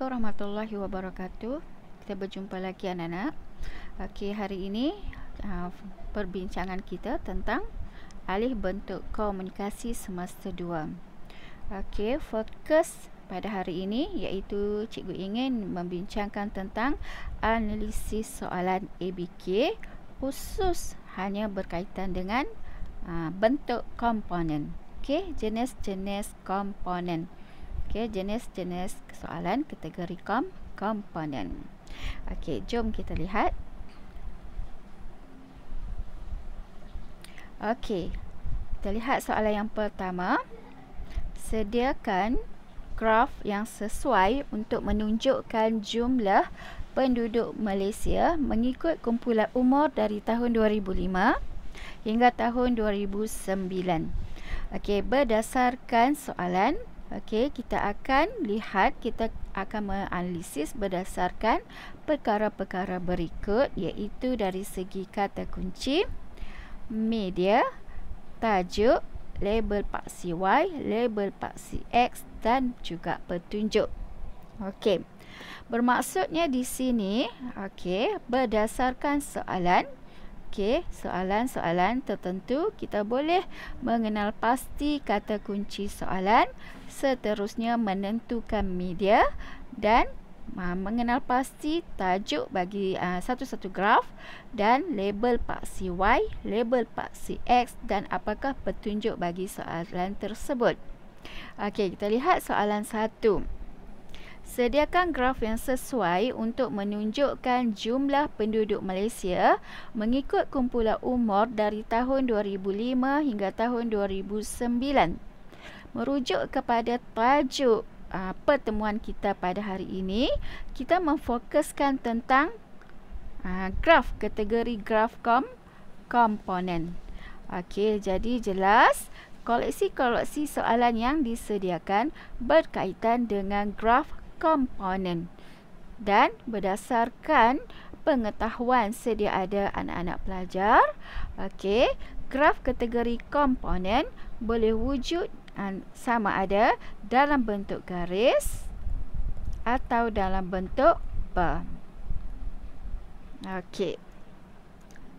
Warahmatullahi wabarakatuh. Kita berjumpa lagi anak-anak. Okey, hari ini perbincangan kita tentang alih bentuk komunikasi semasa 2. Okey, fokus pada hari ini iaitu cikgu ingin membincangkan tentang analisis soalan ABK khusus hanya berkaitan dengan bentuk komponen. Okey, jenis-jenis komponen. Okey, jenis-jenis soalan kategori komponen. Okey, jom kita lihat. Okey, kita lihat soalan yang pertama. Sediakan graf yang sesuai untuk menunjukkan jumlah penduduk Malaysia mengikut kumpulan umur dari tahun 2005 hingga tahun 2009. Okey, berdasarkan soalan, okey, kita akan lihat, kita akan menganalisis berdasarkan perkara-perkara berikut, iaitu dari segi kata kunci, media, tajuk, label paksi Y, label paksi X dan juga petunjuk. Okey. Bermaksudnya di sini, okey, berdasarkan soalan, okey, soalan-soalan tertentu kita boleh mengenal pasti kata kunci soalan, seterusnya menentukan media dan mengenal pasti tajuk bagi satu-satu graf dan label paksi Y, label paksi X dan apakah petunjuk bagi soalan tersebut. Okey, kita lihat soalan 1. Sediakan graf yang sesuai untuk menunjukkan jumlah penduduk Malaysia mengikut kumpulan umur dari tahun 2005 hingga tahun 2009. Merujuk kepada tajuk pertemuan kita pada hari ini, kita memfokuskan tentang graf, kategori graf komponen. Okey, jadi jelas koleksi-koleksi soalan yang disediakan berkaitan dengan graf komponen dan berdasarkan pengetahuan sedia ada anak-anak pelajar, okey, graf kategori komponen boleh wujud sama ada dalam bentuk garis atau dalam bentuk bar. Okey.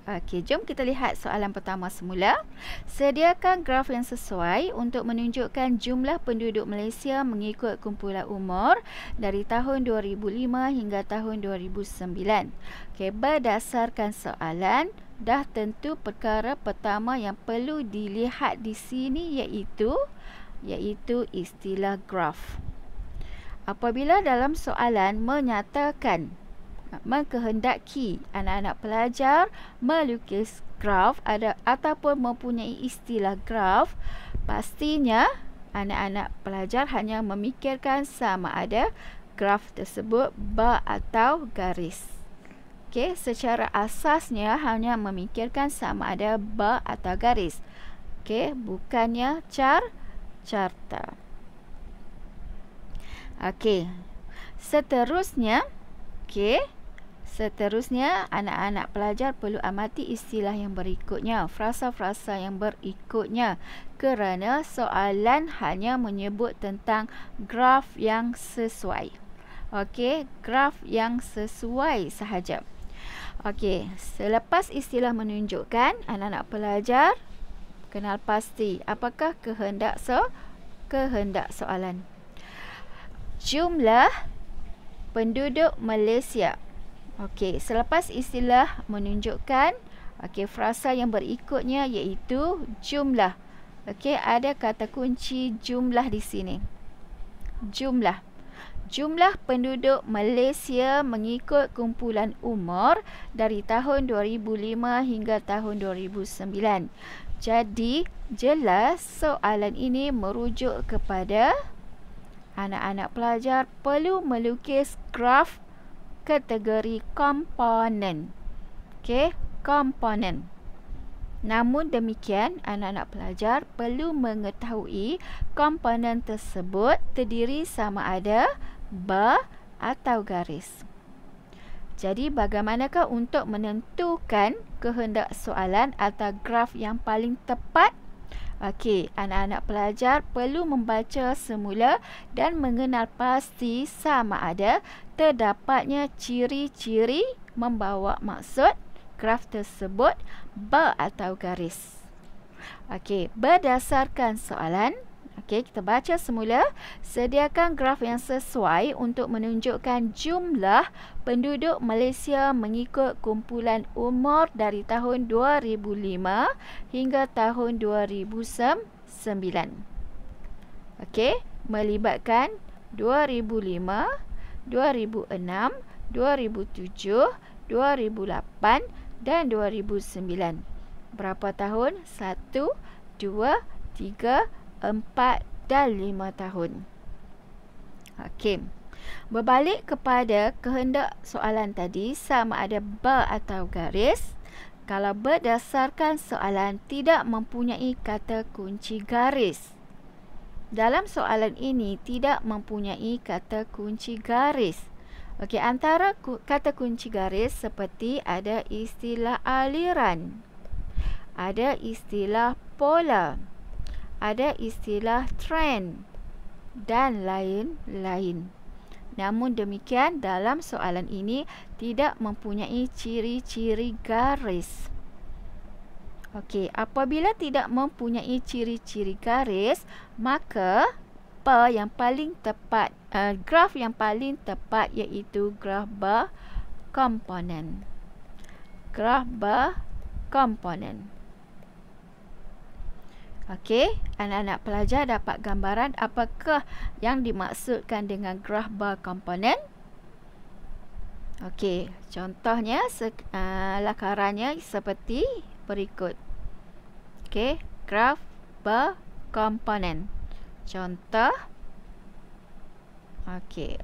Okey, jom kita lihat soalan pertama semula. Sediakan graf yang sesuai untuk menunjukkan jumlah penduduk Malaysia mengikut kumpulan umur dari tahun 2005 hingga tahun 2009. Okey, berdasarkan soalan, dah tentu perkara pertama yang perlu dilihat di sini iaitu istilah graf. Apabila dalam soalan menyatakan mengkehendaki anak-anak pelajar melukis graf ataupun mempunyai istilah graf, pastinya anak-anak pelajar hanya memikirkan sama ada graf tersebut bar atau garis. Okey, secara asasnya hanya memikirkan sama ada bar atau garis. Okey, bukannya carta. Okey. Seterusnya, anak-anak pelajar perlu amati istilah yang berikutnya, frasa-frasa yang berikutnya, kerana soalan hanya menyebut tentang graf yang sesuai. Okey, graf yang sesuai sahaja. Okey, selepas istilah menunjukkan, anak-anak pelajar kenal pasti apakah kehendak soalan. Jumlah penduduk Malaysia. Okey, selepas istilah menunjukkan, okey, frasa yang berikutnya iaitu jumlah. Okey, ada kata kunci jumlah di sini. Jumlah penduduk Malaysia mengikut kumpulan umur dari tahun 2005 hingga tahun 2009. Jadi, jelas soalan ini merujuk kepada anak-anak pelajar perlu melukis graf kategori komponen. Okey, komponen. Namun demikian, anak-anak pelajar perlu mengetahui komponen tersebut terdiri sama ada bar atau garis. Jadi, bagaimanakah untuk menentukan kehendak soalan atau graf yang paling tepat? Okey, anak-anak pelajar perlu membaca semula dan mengenal pasti sama ada terdapatnya ciri-ciri membawa maksud graf tersebut bar atau garis. Okey, berdasarkan soalan, okey, kita baca semula. Sediakan graf yang sesuai untuk menunjukkan jumlah penduduk Malaysia mengikut kumpulan umur dari tahun 2005 hingga tahun 2009. Okey, melibatkan 2005, 2006, 2007, 2008 dan 2009. Berapa tahun? 1, 2, 3, 4 dan 5 tahun. Okey. Berbalik kepada kehendak soalan tadi, sama ada bar atau garis. Kalau berdasarkan soalan tidak mempunyai kata kunci garis. Dalam soalan ini tidak mempunyai kata kunci garis. Okey, antara kata kunci garis seperti ada istilah aliran, ada istilah pola, ada istilah trend dan lain-lain. Namun demikian, dalam soalan ini tidak mempunyai ciri-ciri garis. Okey, apabila tidak mempunyai ciri-ciri garis, maka yang paling tepat, graf yang paling tepat iaitu graf bar komponen. Graf bar komponen. Okey, anak-anak pelajar dapat gambaran apakah yang dimaksudkan dengan graf bar komponen. Okey, contohnya lakarannya seperti berikut. Okey, graf bar komponen. Contoh. Okey.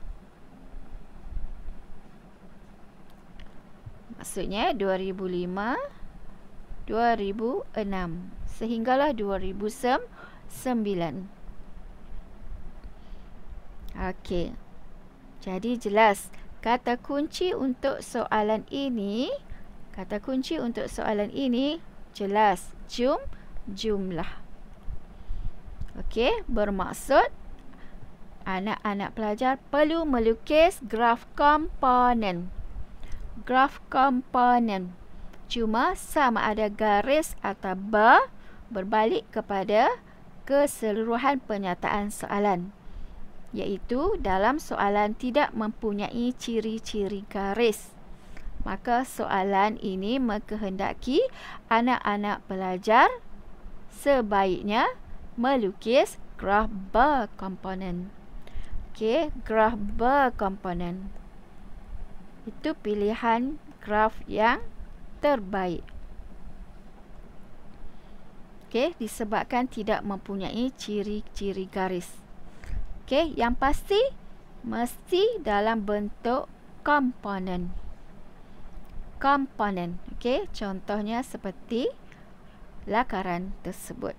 Maksudnya 2005, 2006 sehinggalah 2009. Okey. Jadi jelas kata kunci untuk soalan ini, jelas jumlah. Okey, bermaksud anak-anak pelajar perlu melukis graf komponen. Graf komponen. Cuma sama ada garis atau bar berbalik kepada keseluruhan pernyataan soalan. Iaitu dalam soalan tidak mempunyai ciri-ciri garis. Maka soalan ini mengkehendaki anak-anak pelajar sebaiknya melukis graf bar komponen. Okey, graf bar komponen. Itu pilihan graf yang terbaik. Okey, disebabkan tidak mempunyai ciri-ciri garis. Okey, yang pasti mesti dalam bentuk komponen. Komponen. Okey, contohnya seperti lakaran tersebut.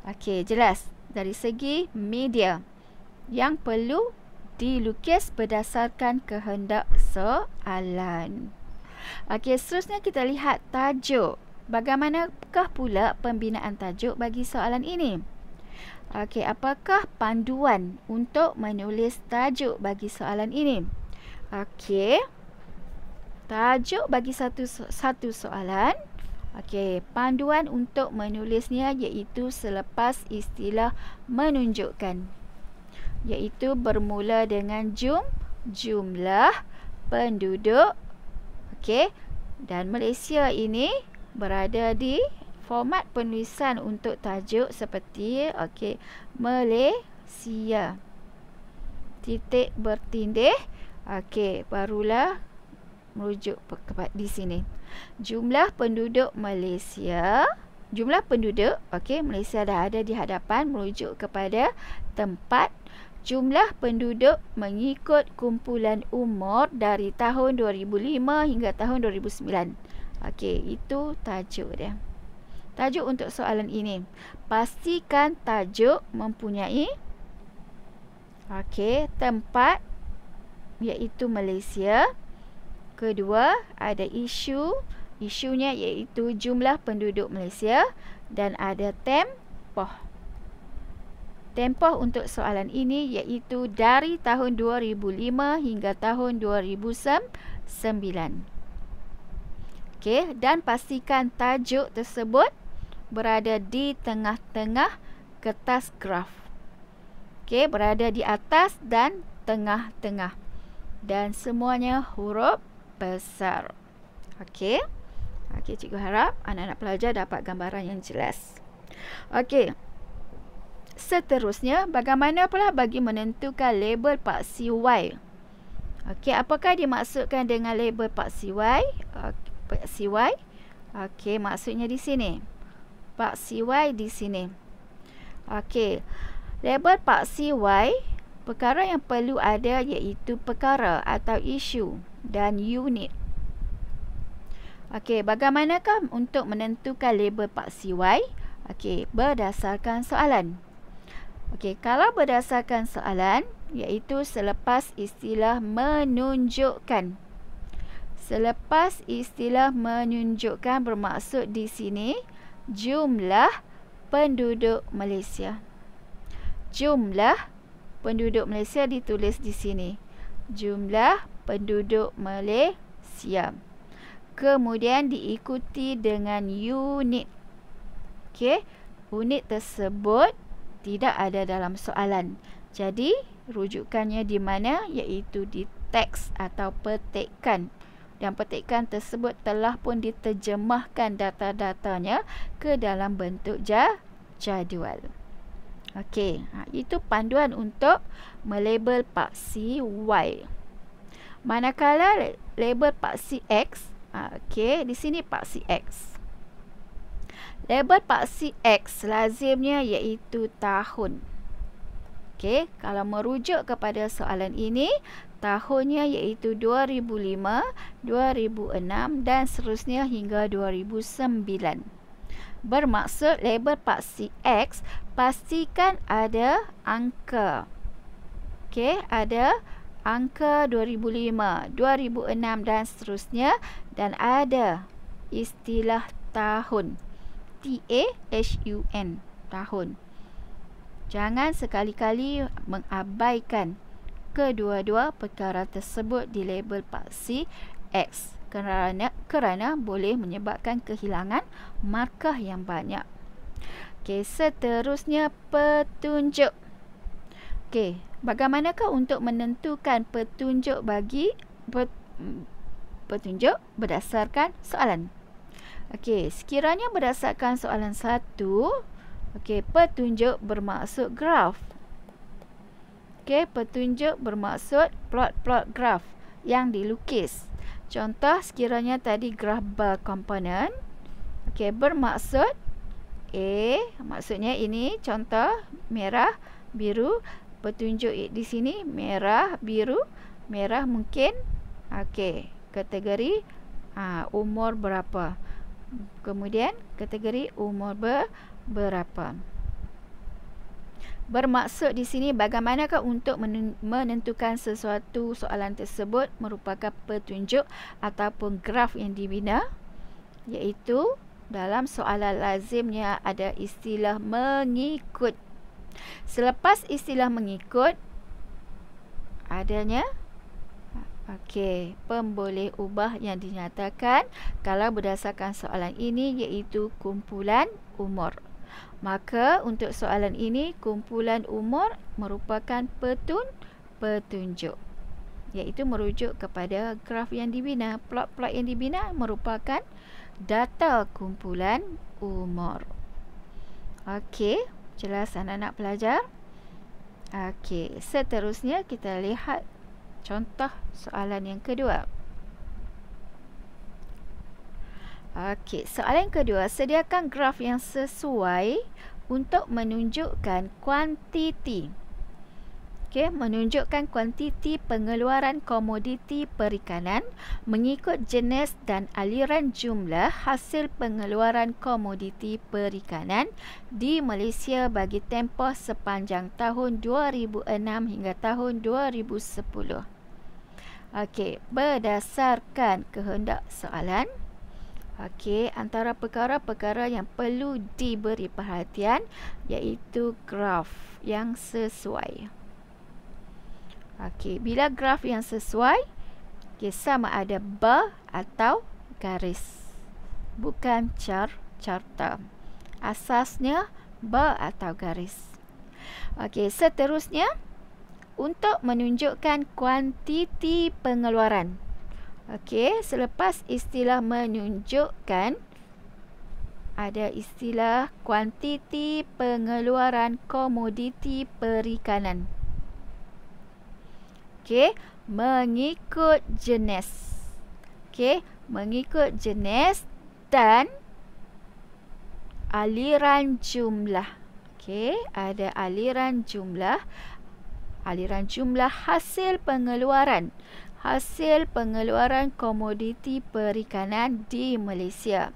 Okey, jelas dari segi media yang perlu dilukis berdasarkan kehendak soalan. Okey, seterusnya kita lihat tajuk. Bagaimanakah pula pembinaan tajuk bagi soalan ini? Okey, apakah panduan untuk menulis tajuk bagi soalan ini? Okey, tajuk bagi satu soalan. Okey, panduan untuk menulisnya iaitu selepas istilah menunjukkan, iaitu bermula dengan jumlah penduduk. Okey, dan Malaysia ini berada di format penulisan untuk tajuk seperti Malaysia titik bertindih. Okey, barulah merujuk di sini. Jumlah penduduk Malaysia. Jumlah penduduk, okey, Malaysia dah ada di hadapan, merujuk kepada tempat. Jumlah penduduk mengikut kumpulan umur dari tahun 2005 hingga tahun 2009. Okey, itu tajuk dia. Tajuk untuk soalan ini. Pastikan tajuk mempunyai tempat, iaitu Malaysia. Kedua, ada isu. Isunya iaitu jumlah penduduk Malaysia. Dan ada tempoh. Tempoh untuk soalan ini iaitu dari tahun 2005 hingga tahun 2009. Okey, dan pastikan tajuk tersebut berada di tengah-tengah kertas graf. Okey, berada di atas dan tengah-tengah. Dan semuanya huruf besar. Okey. Okey, cikgu harap anak-anak pelajar dapat gambaran yang jelas. Okey. Seterusnya, bagaimana pula bagi menentukan label paksi Y? Okey, apakah dimaksudkan dengan label paksi Y? Paksi Y. Okey, maksudnya di sini. Paksi Y di sini. Okey. Label paksi Y, perkara yang perlu ada iaitu perkara atau isu dan unit. Okey, bagaimanakah untuk menentukan label paksi Y? Okey, berdasarkan soalan. Okey, kalau berdasarkan soalan, iaitu selepas istilah menunjukkan. Selepas istilah menunjukkan bermaksud di sini jumlah penduduk Malaysia. Jumlah penduduk Malaysia ditulis di sini. Jumlah penduduk Malaysia. Kemudian diikuti dengan unit. Okey, unit tersebut tidak ada dalam soalan. Jadi, rujukannya di mana? Iaitu di teks atau petikan. Dan petikan tersebut telah pun diterjemahkan data-datanya ke dalam bentuk jadual. Okey, itu panduan untuk melabel paksi Y. Manakala label paksi X, okey, di sini paksi X. Label paksi X lazimnya iaitu tahun. Okey, kalau merujuk kepada soalan ini, tahunnya iaitu 2005, 2006 dan seterusnya hingga 2009. Bermaksud label paksi X, pastikan ada angka. Okey, ada angka 2005, 2006 dan seterusnya, dan ada istilah tahun. TAHUN, tahun. Jangan sekali-kali mengabaikan kedua-dua perkara tersebut di label paksi X kerana boleh menyebabkan kehilangan markah yang banyak. Okey, seterusnya petunjuk. Okey, bagaimanakah untuk menentukan petunjuk bagi petunjuk berdasarkan soalan? Okey, sekiranya berdasarkan soalan 1, okey, petunjuk bermaksud graf. Okey, petunjuk bermaksud plot-plot graf yang dilukis. Contoh sekiranya tadi graf bar komponen. Okey, bermaksud A, maksudnya ini contoh merah, biru. Petunjuk di sini merah, biru. Merah mungkin okey, kategori umur berapa. Kemudian kategori umur berapa. Bermaksud di sini bagaimanakah untuk menentukan sesuatu soalan tersebut merupakan petunjuk ataupun graf yang dibina, iaitu dalam soalan lazimnya ada istilah mengikut. Selepas istilah mengikut adanya pemboleh ubah yang dinyatakan kalau berdasarkan soalan ini iaitu kumpulan umur. Maka untuk soalan ini kumpulan umur merupakan petunjuk, iaitu merujuk kepada graf yang dibina. Plot-plot yang dibina merupakan data kumpulan umur. Okey, jelas anak-anak pelajar? Okey, seterusnya kita lihat contoh soalan yang kedua. Okey, soalan yang kedua, sediakan graf yang sesuai untuk menunjukkan kuantiti. Okey, menunjukkan kuantiti pengeluaran komoditi perikanan mengikut jenis dan aliran jumlah hasil pengeluaran komoditi perikanan di Malaysia bagi tempoh sepanjang tahun 2006 hingga tahun 2010. Okey, berdasarkan kehendak soalan. Okey, antara perkara-perkara yang perlu diberi perhatian iaitu graf yang sesuai. Okey, bila graf yang sesuai, sama ada bar atau garis. Bukan carta. Asasnya bar atau garis. Okey, seterusnya untuk menunjukkan kuantiti pengeluaran. Okey, selepas istilah menunjukkan, ada istilah kuantiti pengeluaran komoditi perikanan. Okey, mengikut jenis. Okey, mengikut jenis dan aliran jumlah. Okey, ada aliran jumlah. Aliran jumlah hasil pengeluaran. Hasil pengeluaran komoditi perikanan di Malaysia.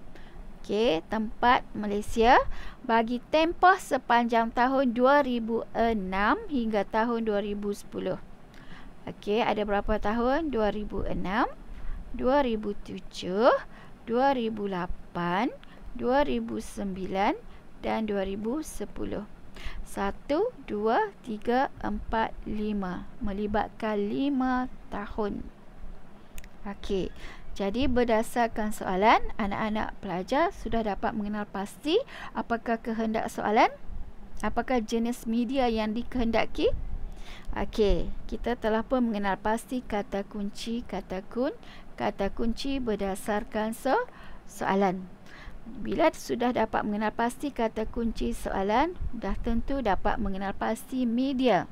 Okey, tempat Malaysia bagi tempoh sepanjang tahun 2006 hingga tahun 2010. Okey, ada berapa tahun? 2006, 2007, 2008, 2009 dan 2010. 1, 2, 3, 4, 5. Melibatkan 5 tahun. Okey, jadi berdasarkan soalan, anak-anak pelajar sudah dapat mengenal pasti apakah kehendak soalan, apakah jenis media yang dikehendaki. Okey, kita telah pun mengenal pasti kata kunci berdasarkan soalan. Bila sudah dapat mengenal pasti kata kunci soalan, dah tentu dapat mengenal pasti media.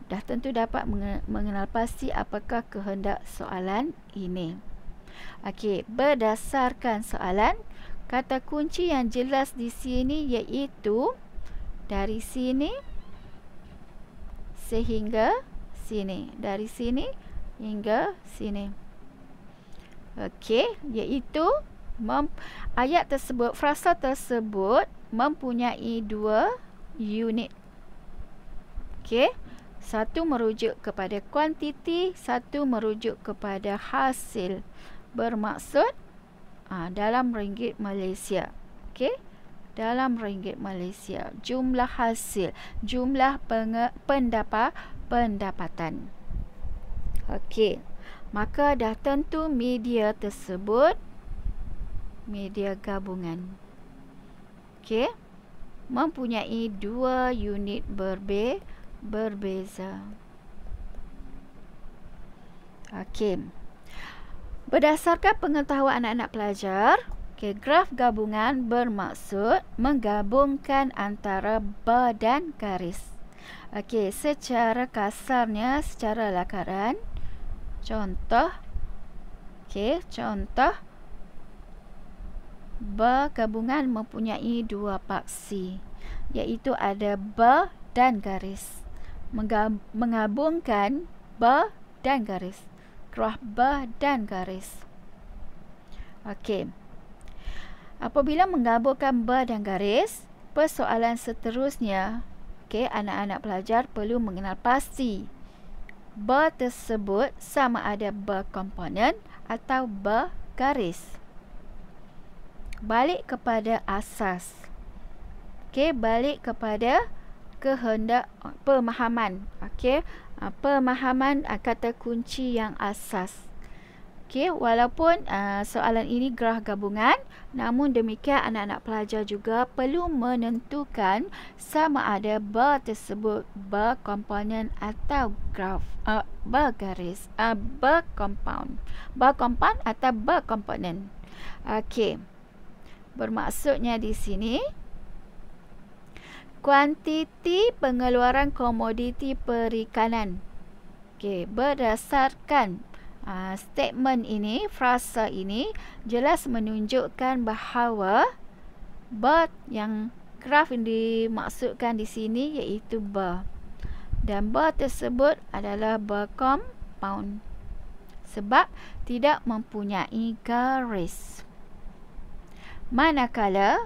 Dah tentu dapat mengenal pasti apakah kehendak soalan ini. Okey, berdasarkan soalan, kata kunci yang jelas di sini iaitu dari sini sehingga sini. Dari sini hingga sini. Okey, iaitu ayat tersebut, frasa tersebut mempunyai 2 unit. Okey, satu merujuk kepada kuantiti, satu merujuk kepada hasil. Bermaksud dalam ringgit Malaysia. Okey, dalam ringgit Malaysia. Jumlah hasil, jumlah pendapatan. Okey, maka dah tentu media tersebut media gabungan. Okey, mempunyai 2 unit berbeza. Okey, berdasarkan pengetahuan anak-anak pelajar, graf gabungan bermaksud menggabungkan antara bar dan garis. Okey, secara kasarnya, secara lakaran, contoh, contoh bar gabungan mempunyai 2 paksi, iaitu ada bar dan garis. Menggabungkan bar dan garis. Graf bar dan garis. Okey, apabila menggabungkan bar dan garis, persoalan seterusnya, anak-anak pelajar perlu mengenal pasti bar tersebut sama ada bar komponen atau bar garis. Balik kepada asas. Balik kepada kehendak pemahaman. Pemahaman kata kunci yang asas. Walaupun soalan ini graf gabungan, namun demikian anak-anak pelajar juga perlu menentukan sama ada bar tersebut bar komponen atau graf bar garis, bar compound. Bar compound atau bar komponen. Okey. Bermaksudnya di sini kuantiti pengeluaran komoditi perikanan. Berdasarkan statement ini, frasa ini jelas menunjukkan bahawa bar yang graf yang dimaksudkan di sini iaitu bar. Dan bar tersebut adalah bar compound sebab tidak mempunyai garis. Manakala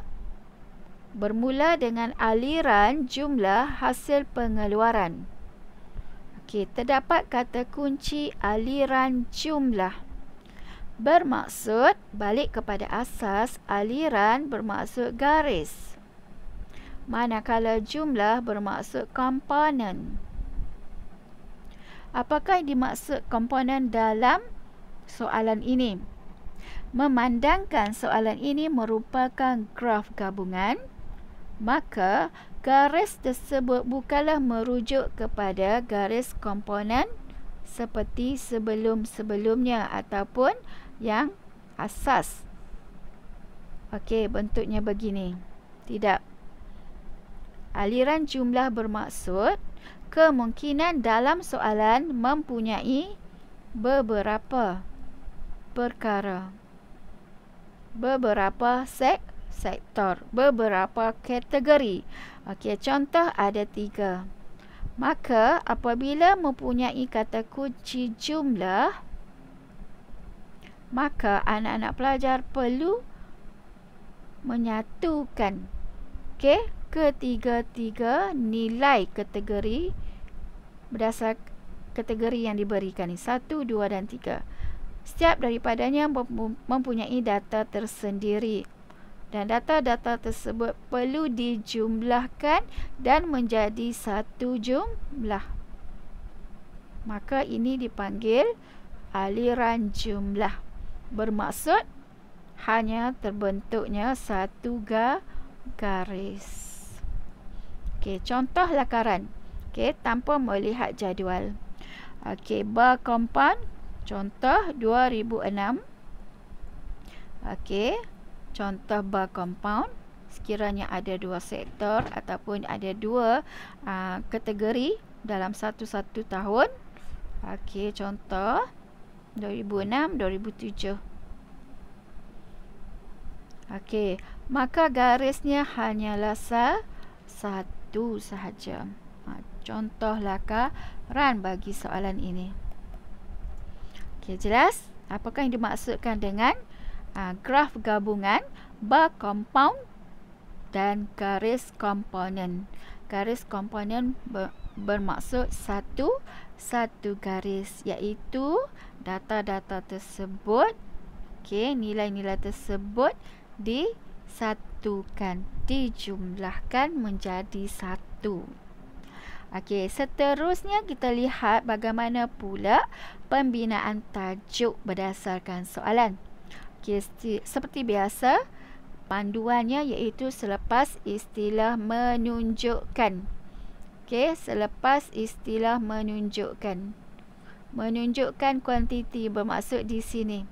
bermula dengan aliran jumlah hasil pengeluaran. Terdapat kata kunci aliran jumlah. bermaksud balik kepada asas aliran bermaksud garis. Manakala jumlah bermaksud komponen. Apakah yang dimaksud komponen dalam soalan ini? Memandangkan soalan ini merupakan graf gabungan, maka garis tersebut bukanlah merujuk kepada garis komponen seperti sebelum-sebelumnya ataupun yang asas. Okey, bentuknya begini. Tidak. Aliran jumlah bermaksud kemungkinan dalam soalan mempunyai beberapa perkara, beberapa sektor, beberapa kategori. Okey, contoh ada 3. Maka apabila mempunyai kata kunci jumlah, maka anak-anak pelajar perlu menyatukan ketiga-tiga nilai kategori berdasar kategori yang diberikan ni, 1, 2 dan 3. Setiap daripadanya mempunyai data tersendiri dan data-data tersebut perlu dijumlahkan dan menjadi satu jumlah. Maka ini dipanggil aliran jumlah. Bermaksud hanya terbentuknya satu garis. Okey, contoh lakaran. Okey, tanpa melihat jadual. Okey, bar compound contoh 2006. Okey, contoh bar compound sekiranya ada 2 sektor ataupun ada 2 kategori dalam satu tahun. Okey, contoh 2006, 2007. Okey, maka garisnya hanyalah satu sahaja. Contoh lakaran bagi soalan ini. Okey, jelas? Apakah yang dimaksudkan dengan graf gabungan, bar compound dan garis komponen? Garis komponen bermaksud satu garis, iaitu data-data tersebut, nilai-nilai tersebut disatukan, dijumlahkan menjadi satu. Okey, seterusnya kita lihat bagaimana pula pembinaan tajuk berdasarkan soalan. Okey, seperti biasa, panduannya iaitu selepas istilah menunjukkan. Okey, selepas istilah menunjukkan. Menunjukkan kuantiti bermaksud di sini.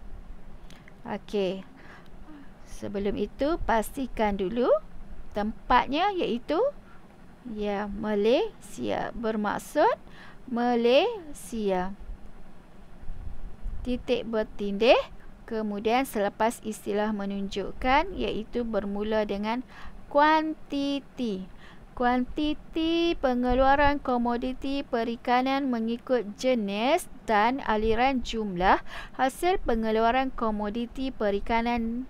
Okey. Sebelum itu pastikan dulu tempatnya iaitu Malaysia, bermaksud Malaysia. Titik bertindih, kemudian selepas istilah menunjukkan iaitu bermula dengan kuantiti. Kuantiti pengeluaran komoditi perikanan mengikut jenis dan aliran jumlah hasil pengeluaran komoditi perikanan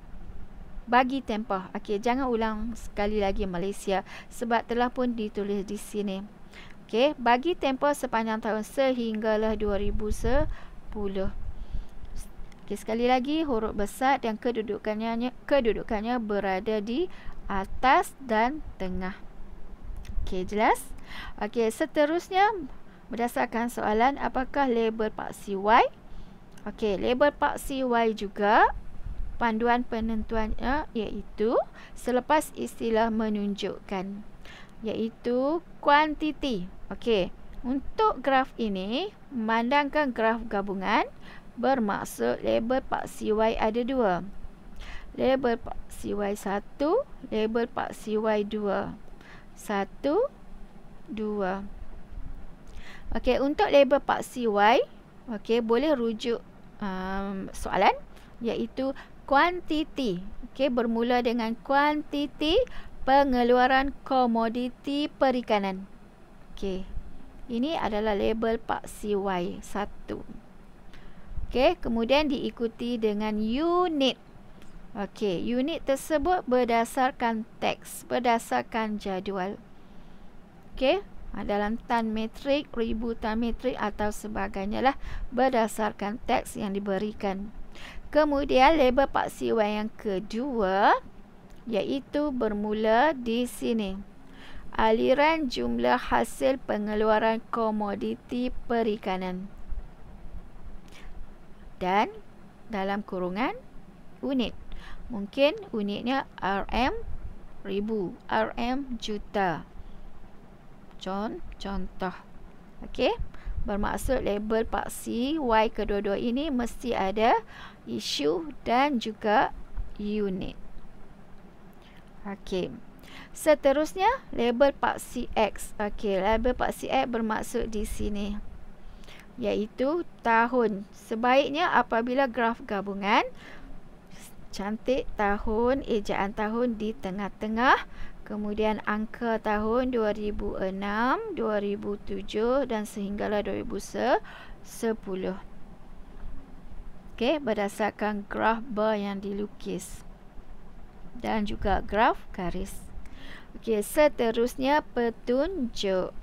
bagi tempoh. Okey, jangan ulang sekali lagi Malaysia sebab telah pun ditulis di sini. Okey, bagi tempoh sepanjang tahun sehinggalah 2010. Okey, sekali lagi huruf besar dan kedudukannya berada di atas dan tengah. Okey, jelas? Okey, seterusnya berdasarkan soalan, apakah label paksi Y? Okey, label paksi Y juga panduan penentuannya iaitu selepas istilah menunjukkan, iaitu kuantiti. Okey, untuk graf ini memandangkan graf gabungan, bermaksud label paksi Y ada 2. Label paksi Y1, label paksi Y2. 1, 2. Okey, untuk label paksi Y, okey, boleh rujuk soalan iaitu kuantiti. Okey, bermula dengan kuantiti pengeluaran komoditi perikanan. Okey, ini adalah label paksi Y1. Okey, kemudian diikuti dengan unit. Okey, unit tersebut berdasarkan teks, berdasarkan jadual. Okey, dalam tan metrik, ribu tan metrik atau sebagainya lah, berdasarkan teks yang diberikan. Kemudian label paksi Y yang kedua iaitu bermula di sini. Aliran jumlah hasil pengeluaran komoditi perikanan. Dan dalam kurungan unit. Mungkin unitnya RM ribu, RM juta. Contoh. Okey. Bermaksud label paksi Y kedua-dua ini mesti ada isu dan juga unit. Okey. Seterusnya label paksi X. Okey, label paksi X bermaksud di sini iaitu tahun. Sebaiknya apabila graf gabungan, cantik tahun, ejaan tahun di tengah-tengah, kemudian angka tahun 2006, 2007 dan sehinggalah 2010. Okey, berdasarkan graf bar yang dilukis dan juga graf garis. Okey, seterusnya petunjuk.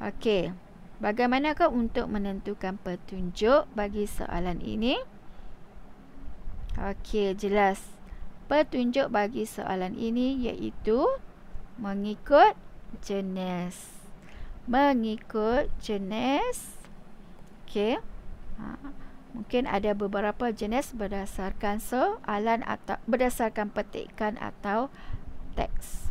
Okey, bagaimanakah untuk menentukan petunjuk bagi soalan ini? Okey, jelas. Petunjuk bagi soalan ini iaitu mengikut jenis. Mengikut jenis. Okey. Mungkin ada beberapa jenis berdasarkan soalan atau berdasarkan petikan atau teks.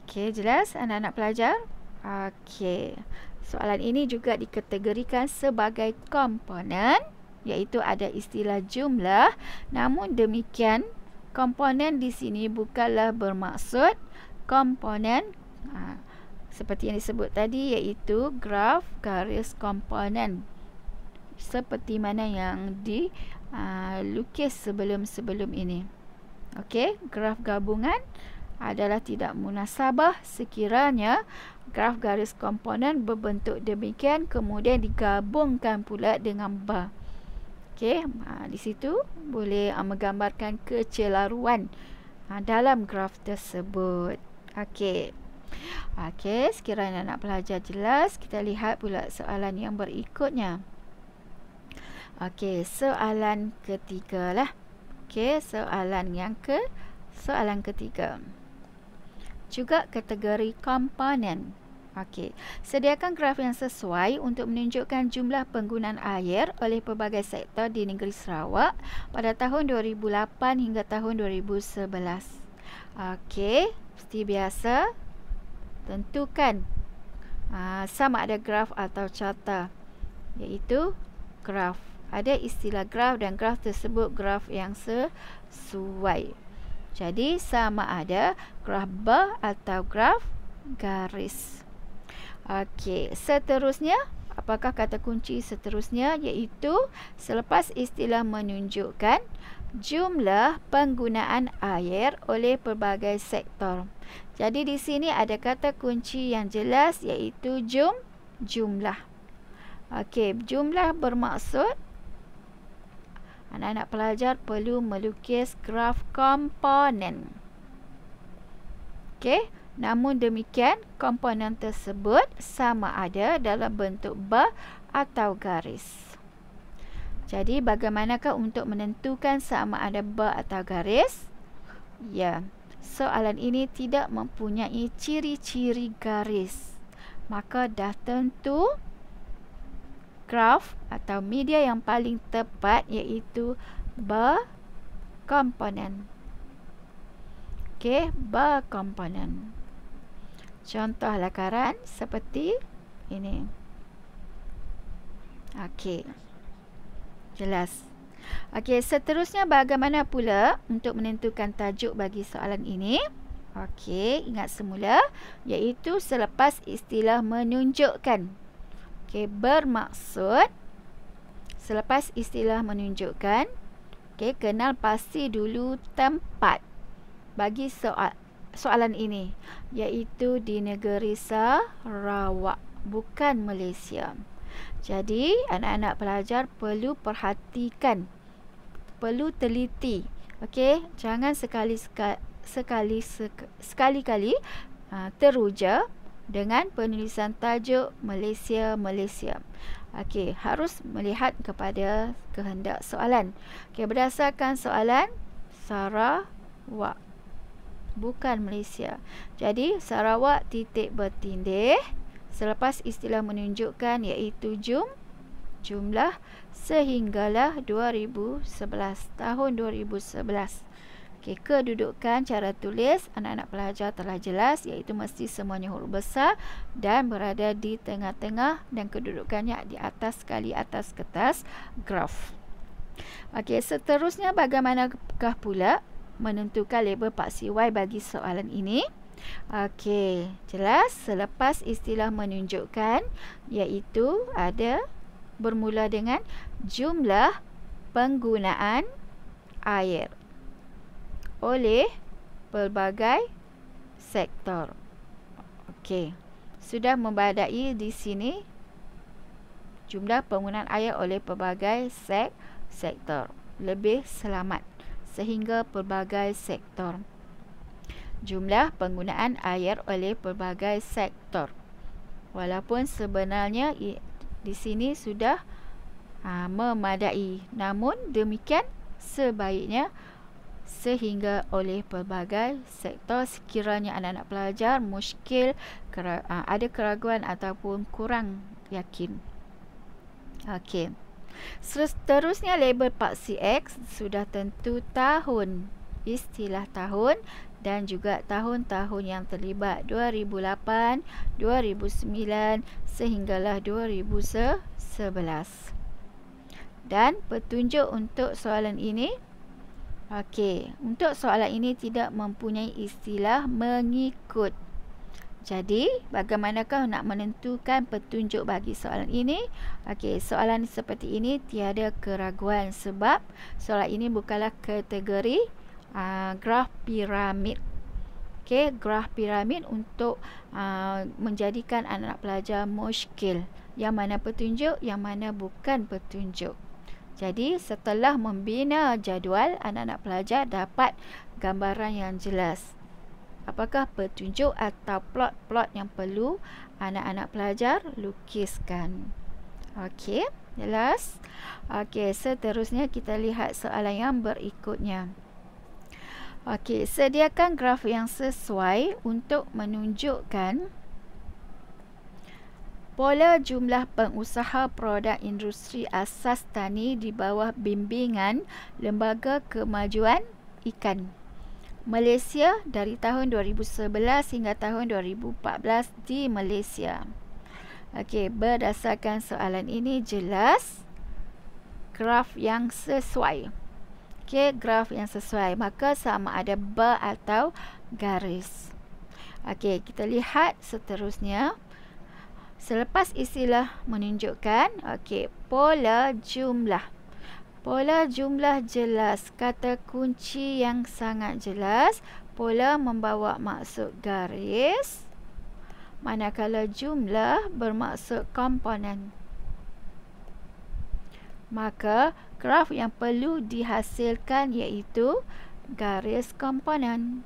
Okey, jelas anak-anak pelajar? Okey. Soalan ini juga dikategorikan sebagai komponen, iaitu ada istilah jumlah. Namun demikian, komponen di sini bukanlah bermaksud komponen seperti yang disebut tadi, iaitu graf garis komponen seperti mana yang dilukis sebelum-sebelum ini. Okey, graf gabungan adalah tidak munasabah sekiranya graf garis komponen berbentuk demikian kemudian digabungkan pula dengan bar. Okey, di situ boleh menggambarkan kecelaruan dalam graf tersebut. Okey. Okey, sekiranya nak pelajar jelas, kita lihat pula soalan yang berikutnya. Okey, soalan ketiga lah. Okey, soalan ketiga. Juga kategori komponen. Okey, sediakan graf yang sesuai untuk menunjukkan jumlah penggunaan air oleh pelbagai sektor di negeri Sarawak pada tahun 2008 hingga tahun 2011. Okey, seperti biasa, tentukan sama ada graf atau carta, iaitu graf. Ada istilah graf dan graf tersebut graf yang sesuai. Jadi sama ada graf bar atau graf garis. Okey, seterusnya, apakah kata kunci seterusnya? Iaitu selepas istilah menunjukkan jumlah penggunaan air oleh pelbagai sektor. Jadi di sini ada kata kunci yang jelas iaitu jumlah. Okey, jumlah bermaksud anak-anak pelajar perlu melukis graf komponen. Okey, namun demikian komponen tersebut sama ada dalam bentuk bar atau garis. Jadi bagaimanakah untuk menentukan sama ada bar atau garis? Ya, soalan ini tidak mempunyai ciri-ciri garis. Maka dah tentu graf atau media yang paling tepat iaitu bar komponen. Okey, bar komponen. Contoh lakaran seperti ini. Okey. Jelas. Okey, seterusnya bagaimana pula untuk menentukan tajuk bagi soalan ini? Okey, ingat semula iaitu selepas istilah menunjukkan. Okey, bermaksud selepas istilah menunjukkan, okey, kenal pasti dulu tempat bagi soalan ini, iaitu di negeri Sarawak, bukan Malaysia. Jadi, anak-anak pelajar perlu perhatikan, perlu teliti. Okey, jangan sekali-kali teruja dengan penulisan tajuk Malaysia. Okey, harus melihat kepada kehendak soalan. Okey, berdasarkan soalan Sarawak, bukan Malaysia. Jadi Sarawak titik bertindih selepas istilah menunjukkan iaitu jumlah sehinggalah 2011, tahun 2011. Okey, kedudukan cara tulis anak-anak pelajar telah jelas, iaitu mesti semuanya huruf besar dan berada di tengah-tengah dan kedudukannya di atas sekali atas kertas graf. Okey, seterusnya bagaimanakah pula menentukan label paksi Y bagi soalan ini? Okey, jelas selepas istilah menunjukkan, iaitu ada bermula dengan jumlah penggunaan air oleh pelbagai sektor. Okey, sudah membadai di sini jumlah penggunaan air oleh pelbagai sektor. Lebih selamat, sehingga pelbagai sektor. Jumlah penggunaan air oleh pelbagai sektor. Walaupun sebenarnya di sini sudah memadai, namun demikian sebaiknya sehingga oleh pelbagai sektor sekiranya anak-anak pelajar muskil, ada keraguan ataupun kurang yakin. Okey. Seterusnya label paksi X sudah tentu tahun, istilah tahun dan juga tahun-tahun yang terlibat 2008, 2009 sehinggalah 2011. Dan petunjuk untuk soalan ini. Okey, untuk soalan ini tidak mempunyai istilah mengikut. Jadi, bagaimanakah nak menentukan petunjuk bagi soalan ini? Okey, soalan seperti ini tiada keraguan sebab soalan ini bukanlah kategori graf piramid. Okey, graf piramid untuk menjadikan anak pelajar muskil. Yang mana petunjuk, yang mana bukan petunjuk. Jadi, setelah membina jadual, anak-anak pelajar dapat gambaran yang jelas. Apakah petunjuk atau plot-plot yang perlu anak-anak pelajar lukiskan. Okey, jelas? Okey, seterusnya kita lihat soalan yang berikutnya. Okey, sediakan graf yang sesuai untuk menunjukkan pola jumlah pengusaha produk industri asas tani di bawah bimbingan Lembaga Kemajuan Ikan Malaysia dari tahun 2011 hingga tahun 2014 di Malaysia. Okey, berdasarkan soalan ini jelas graf yang sesuai. Okey, graf yang sesuai, maka sama ada bar atau garis. Okey, kita lihat seterusnya. Selepas istilah menunjukkan, okey, pola jumlah. Pola jumlah jelas, kata kunci yang sangat jelas. Pola membawa maksud garis, manakala jumlah bermaksud komponen. Maka graf yang perlu dihasilkan iaitu garis komponen.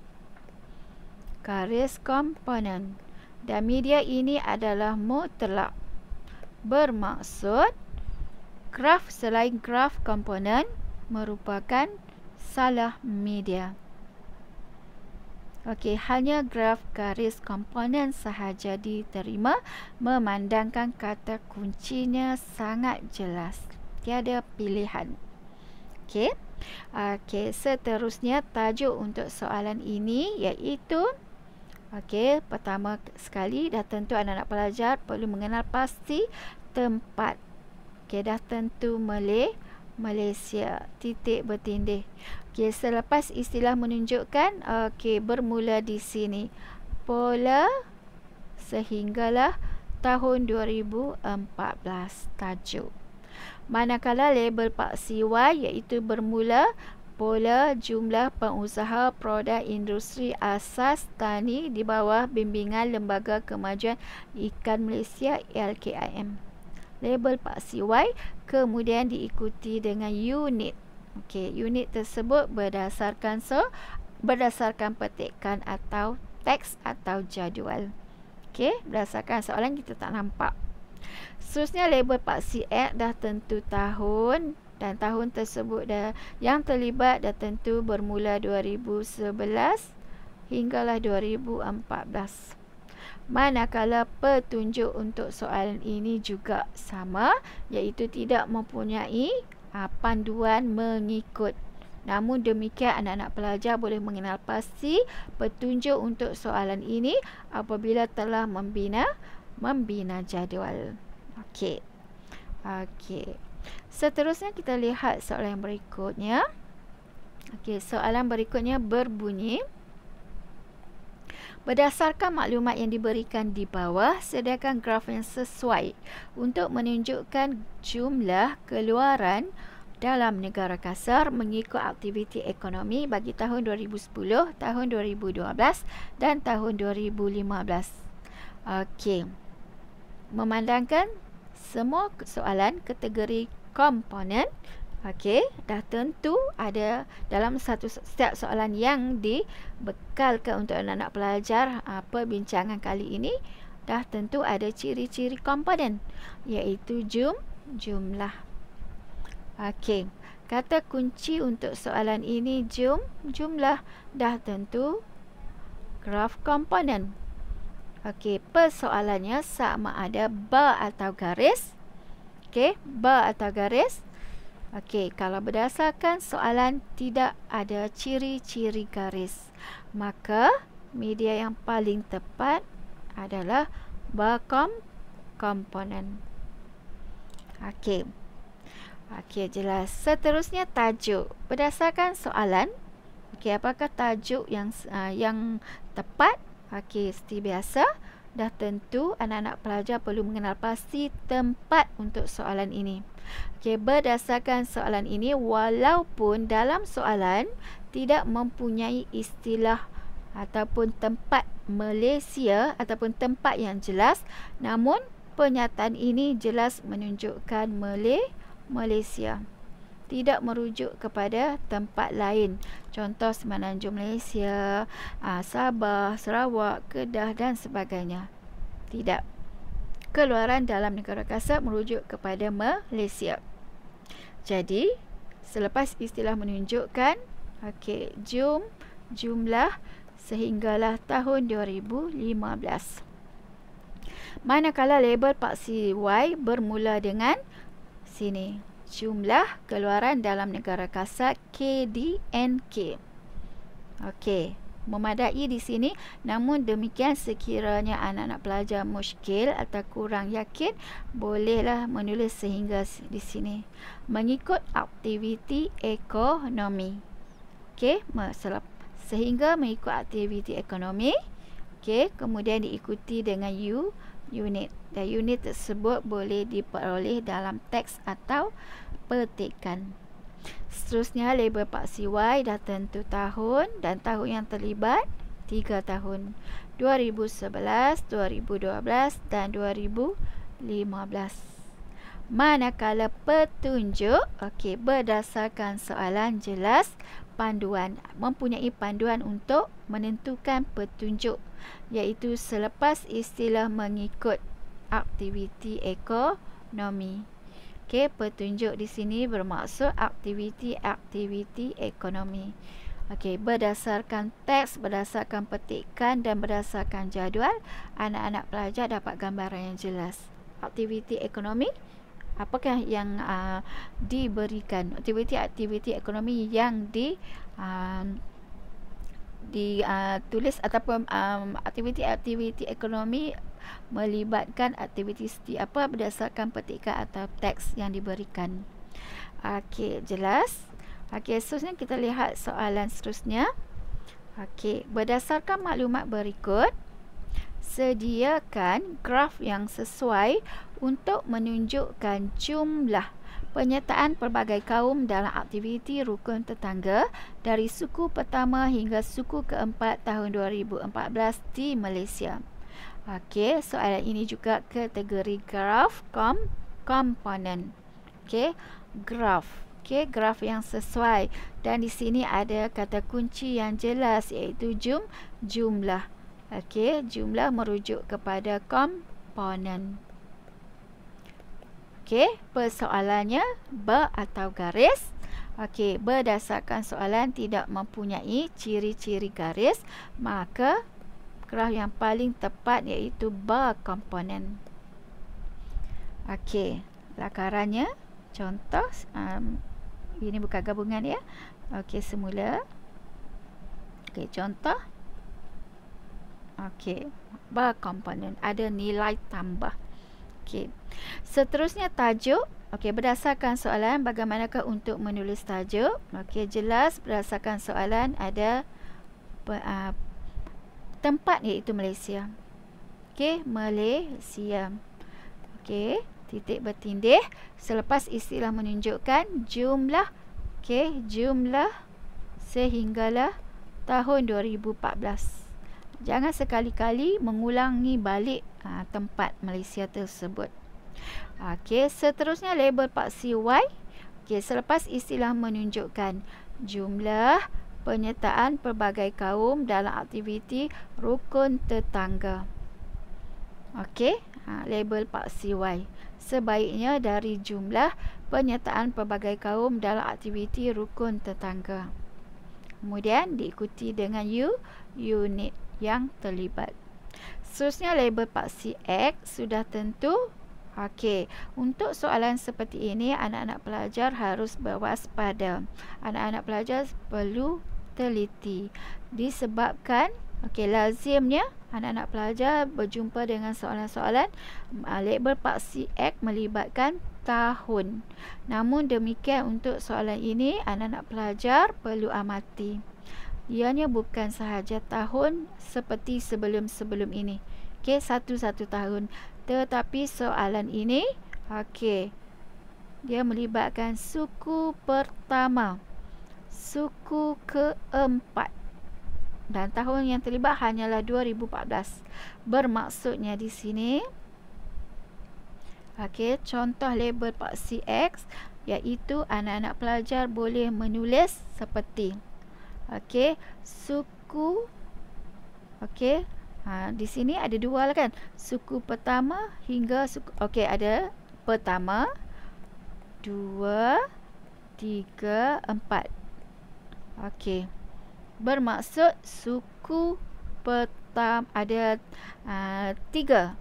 Garis komponen. Dan media ini adalah mutlak. Bermaksud graf selain graf komponen merupakan salah media. Okey, hanya graf garis komponen sahaja diterima memandangkan kata kuncinya sangat jelas. Tiada pilihan. Okey. Okey, seterusnya tajuk untuk soalan ini iaitu okey, pertama sekali dah tentu anak-anak pelajar perlu mengenal pasti tempat. Okey, dah tentu Malaysia titik bertindih. Okey, selepas istilah menunjukkan, okey, bermula di sini. Pola sehinggalah tahun 2014 tajuk. Manakala label paksi Y iaitu bermula pola jumlah pengusaha produk industri asas tani di bawah bimbingan Lembaga Kemajuan Ikan Malaysia LKIM. Label paksi Y kemudian diikuti dengan unit. Okey, unit tersebut berdasarkan petikan atau teks atau jadual. Okey, berdasarkan soalan kita tak nampak. Seterusnya label paksi X dah tentu tahun dan tahun tersebut yang terlibat dah tentu bermula 2011 hinggalah 2014. Manakala petunjuk untuk soalan ini juga sama, iaitu tidak mempunyai panduan mengikut. Namun demikian, anak-anak pelajar boleh mengenal pasti petunjuk untuk soalan ini apabila telah membina jadual. Okey. Seterusnya kita lihat soalan yang berikutnya. Okey, soalan berikutnya berbunyi, berdasarkan maklumat yang diberikan di bawah, sediakan graf yang sesuai untuk menunjukkan jumlah keluaran dalam negara kasar mengikut aktiviti ekonomi bagi tahun 2010, tahun 2012 dan tahun 2015. Okey. Memandangkan semua soalan kategori komponen, okey, dah tentu ada dalam setiap soalan yang dibekalkan untuk anak-anak pelajar perbincangan kali ini, dah tentu ada ciri-ciri komponen, iaitu jumlah. Okey, kata kunci untuk soalan ini jumlah, dah tentu graf komponen. Okey, persoalannya sama ada bar atau garis. Okey, bar atau garis. Okey, kalau berdasarkan soalan tidak ada ciri-ciri garis, maka media yang paling tepat adalah bar komponen. Okey. Okey, jelas. Seterusnya tajuk. Berdasarkan soalan, okey, apakah tajuk yang tepat? Okey, seperti biasa, dah tentu anak-anak pelajar perlu mengenal pasti tempat untuk soalan ini. Okey, berdasarkan soalan ini, walaupun dalam soalan tidak mempunyai istilah ataupun tempat Malaysia ataupun tempat yang jelas, namun pernyataan ini jelas menunjukkan Malaysia, tidak merujuk kepada tempat lain. Contoh Semenanjung Malaysia, Sabah, Sarawak, Kedah dan sebagainya. Tidak. Keluaran dalam negara kasar merujuk kepada Malaysia. Jadi, selepas istilah menunjukkan, okey, jumlah sehinggalah tahun 2015. Manakala label paksi Y bermula dengan sini, jumlah keluaran dalam negara kasar KDNK. Okey, memadai di sini. Namun demikian, sekiranya anak-anak pelajar muskil atau kurang yakin, bolehlah menulis sehingga di sini mengikut aktiviti ekonomi. Okey, sehingga mengikut aktiviti ekonomi. Okey, kemudian diikuti dengan unit. Dan unit tersebut boleh diperoleh dalam teks atau petikan. Seterusnya, label paksi Y dah tentu tahun dan tahun yang terlibat 3 tahun. 2011, 2012 dan 2015. Manakala petunjuk, okey, berdasarkan soalan jelas panduan, mempunyai panduan untuk menentukan petunjuk, iaitu selepas istilah mengikut aktiviti ekonomi. Okey, petunjuk di sini bermaksud aktiviti ekonomi. Okey, berdasarkan teks, berdasarkan petikan dan berdasarkan jadual, anak-anak pelajar dapat gambaran yang jelas. Aktiviti ekonomi, apakah yang diberikan? Aktiviti ekonomi yang ditulis ataupun aktiviti ekonomi melibatkan aktiviti apa berdasarkan petikan atau teks yang diberikan. Okey, jelas. Okey, seterusnya kita lihat soalan seterusnya. Okey, berdasarkan maklumat berikut, sediakan graf yang sesuai untuk menunjukkan jumlah penyertaan pelbagai kaum dalam aktiviti rukun tetangga dari suku pertama hingga suku keempat tahun 2014 di Malaysia. Okey, soalan ini juga kategori graf komponen. Okey, graf. Okey, graf yang sesuai. Dan di sini ada kata kunci yang jelas, iaitu jumlah. Okey, jumlah merujuk kepada komponen. Okey, persoalannya ber atau garis. Okey, berdasarkan soalan tidak mempunyai ciri-ciri garis, maka graf yang paling tepat iaitu berkomponen. Okey, lakarannya contoh, ini bukan gabungan ya. Okey, semula. Okey, contoh. Okey, berkomponen, ada nilai tambah. Okey. Seterusnya tajuk. Okey, berdasarkan soalan bagaimanakah untuk menulis tajuk? Okey, jelas berdasarkan soalan ada tempat iaitu Malaysia. Okey, Malaysia. Okey, titik bertindih selepas istilah menunjukkan jumlah. Okey, jumlah sehinggalah tahun 2014. Jangan sekali-kali mengulangi balik tempat Malaysia tersebut. Okey, seterusnya label paksi Y. Okey, selepas istilah menunjukkan jumlah penyertaan pelbagai kaum dalam aktiviti rukun tetangga. Okey, label paksi Y. Sebaiknya dari jumlah penyertaan pelbagai kaum dalam aktiviti rukun tetangga. Kemudian diikuti dengan unit yang terlibat. Seterusnya label paksi X sudah tentu. Okey, untuk soalan seperti ini anak-anak pelajar harus berwaspada. Anak-anak pelajar perlu teliti disebabkan lazimnya anak-anak pelajar berjumpa dengan soalan-soalan label paksi X melibatkan tahun. Namun demikian untuk soalan ini anak-anak pelajar perlu amati. Ianya bukan sahaja tahun seperti sebelum-sebelum ini. Okey, satu-satu tahun. Tetapi soalan ini, dia melibatkan suku pertama, suku keempat. Dan tahun yang terlibat hanyalah 2014. Bermaksudnya di sini, contoh label paksi X, iaitu anak-anak pelajar boleh menulis seperti suku. Di sini ada dua lah kan, suku pertama hingga suku. Ada pertama, 2, 3, 4. Bermaksud suku pertama ada 3,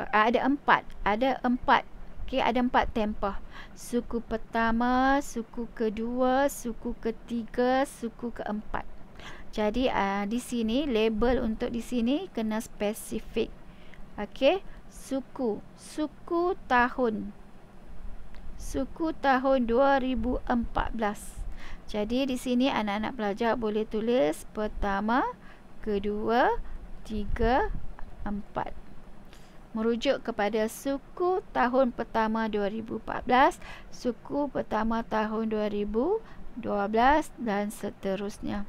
ada 4, ada 4. Ada 4 tempoh. Suku pertama, suku kedua, suku ketiga, suku keempat. Jadi di sini label untuk di sini kena spesifik. Suku tahun. Suku tahun 2014. Jadi di sini anak-anak pelajar boleh tulis pertama, kedua, 3, 4. Merujuk kepada suku tahun pertama 2014, suku pertama tahun 2012 dan seterusnya.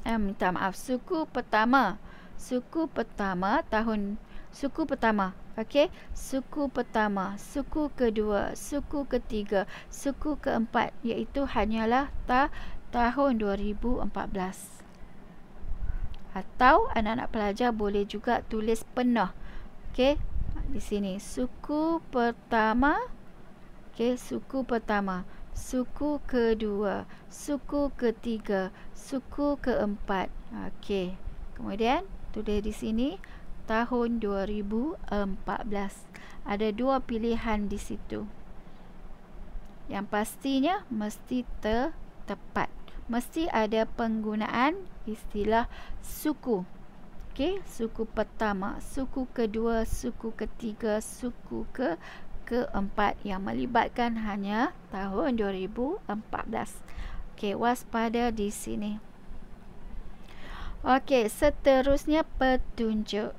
Minta maaf, suku pertama. Suku pertama tahun, suku pertama. Suku pertama, suku kedua, suku ketiga, suku keempat, iaitu hanyalah tahun 2014. Atau anak-anak pelajar boleh juga tulis penuh. Di sini suku pertama, suku pertama, suku kedua, suku ketiga, suku keempat. Kemudian tulis di sini tahun 2014. Ada dua pilihan di situ. Yang pastinya mesti tepat. Mesti ada penggunaan istilah suku. Suku pertama, suku kedua, suku ketiga, suku keempat yang melibatkan hanya tahun 2014. Waspada di sini. Seterusnya petunjuk.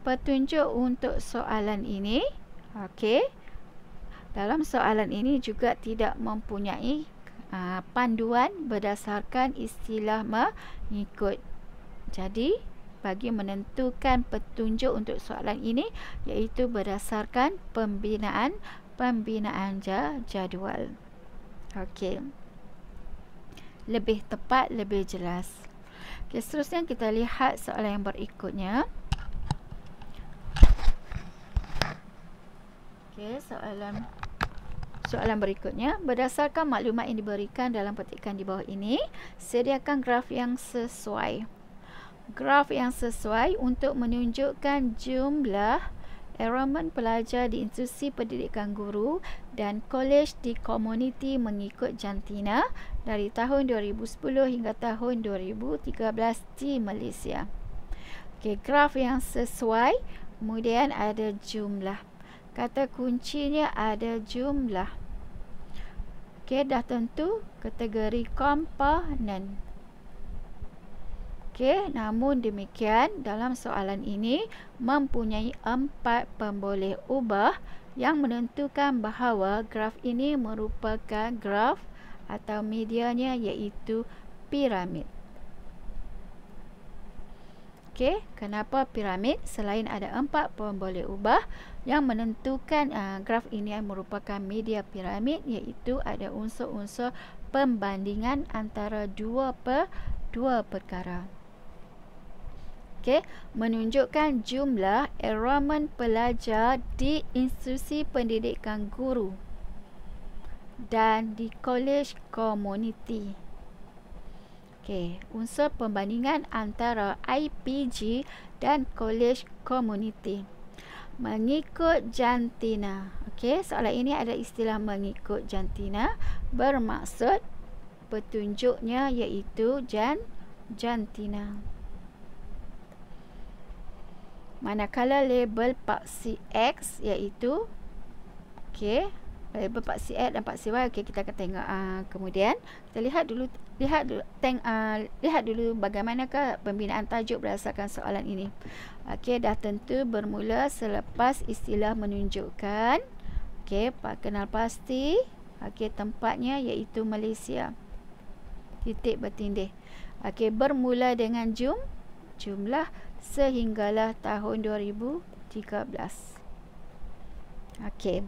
Petunjuk untuk soalan ini. Dalam soalan ini juga tidak mempunyai panduan berdasarkan istilah mengikut. Jadi bagi menentukan petunjuk untuk soalan ini iaitu berdasarkan pembinaan jadual. Lebih tepat, lebih jelas. Okey, seterusnya kita lihat soalan yang berikutnya. Okey, soalan berikutnya, berdasarkan maklumat yang diberikan dalam petikan di bawah ini, sediakan graf yang sesuai. Graf yang sesuai untuk menunjukkan jumlah enrolment pelajar di institusi pendidikan guru dan kolej di komuniti mengikut jantina dari tahun 2010 hingga tahun 2013 di Malaysia. Okey, graf yang sesuai, kemudian ada jumlah. Kata kuncinya ada jumlah. Okey, dah tentu kategori komponen. Okey, namun demikian dalam soalan ini mempunyai 4 pemboleh ubah yang menentukan bahawa graf ini merupakan graf atau medianya iaitu piramid. Okey, kenapa piramid? Selain ada 4 pemboleh ubah yang menentukan graf ini merupakan media piramid, iaitu ada unsur-unsur pembandingan antara dua perkara. Okey, menunjukkan jumlah enrolment pelajar di institusi pendidikan guru dan di kolej komuniti. Okey, unsur pembandingan antara IPG dan kolej komuniti. Mengikut jantina. Okey, soalan ini ada istilah mengikut jantina, bermaksud petunjuknya iaitu jantina. Manakala label paksi X iaitu label paksi X dan paksi Y. Okey, kita akan tengok kemudian. Kita lihat dulu bagaimanakah pembinaan tajuk berdasarkan soalan ini. Okey, dah tentu bermula selepas istilah menunjukkan. Okey, kenal pasti. Okey, tempatnya iaitu Malaysia. Titik bertindih. Okey, bermula dengan jumlah sehinggalah tahun 2013. Okey,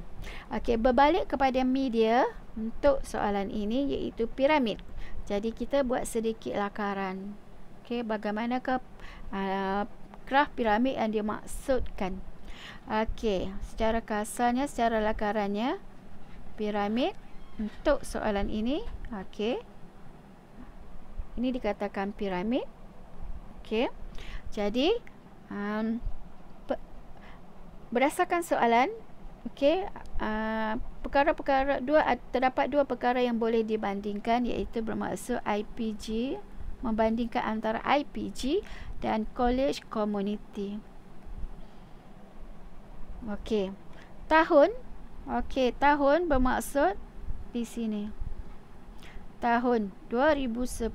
berbalik kepada media untuk soalan ini iaitu piramid. Jadi kita buat sedikit lakaran. Okey, bagaimanakah graf piramid yang dimaksudkan? Okey, secara kasarnya, secara lakarannya, piramid untuk soalan ini, okey, ini dikatakan piramid. Okey, jadi berdasarkan soalan, okey, terdapat dua perkara yang boleh dibandingkan, iaitu bermaksud IPG, membandingkan antara IPG dan kolej komuniti. Okey, tahun bermaksud di sini tahun 2010,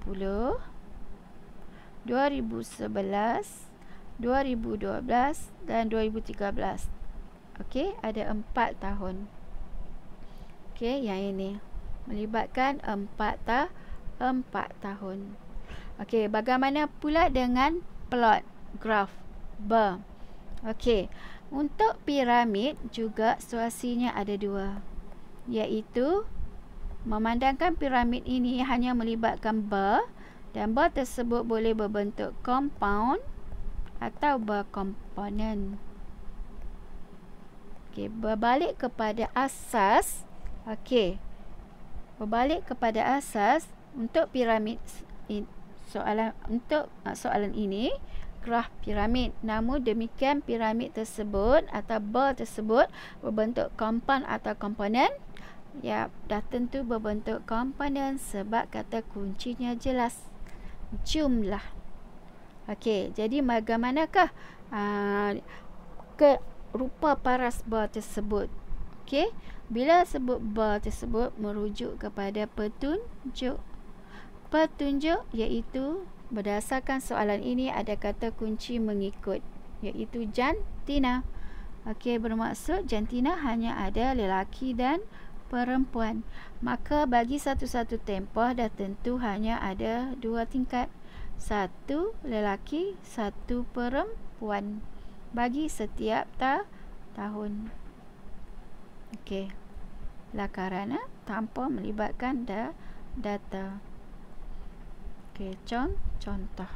2011, 2012 dan 2013. Okey, ada 4 tahun. Okey, yang ini melibatkan 4 tahun. Okey, bagaimana pula dengan plot graf bar? Okey, untuk piramid juga situasinya ada dua, iaitu memandangkan piramid ini hanya melibatkan bar, dan bar tersebut boleh berbentuk compound atau berkomponen. Okey, berbalik kepada asas. Okey, berbalik kepada asas untuk piramid soalan ini, graf piramid. Namun demikian piramid tersebut atau bar tersebut berbentuk compound atau komponen. Ya, dah tentu berbentuk komponen sebab kata kuncinya jelas, jumlah. Okey, jadi bagaimanakah rupa paras bar tersebut? Okey, bila sebut bar tersebut merujuk kepada petunjuk. Petunjuk iaitu berdasarkan soalan ini ada kata kunci mengikut, iaitu jantina. Okey, bermaksud jantina hanya ada lelaki dan perempuan. Maka bagi satu-satu tempoh dah tentu hanya ada 2 tingkat. 1 lelaki, 1 perempuan bagi setiap tahun. Okey, lakaran tanpa melibatkan data. Okey, contoh.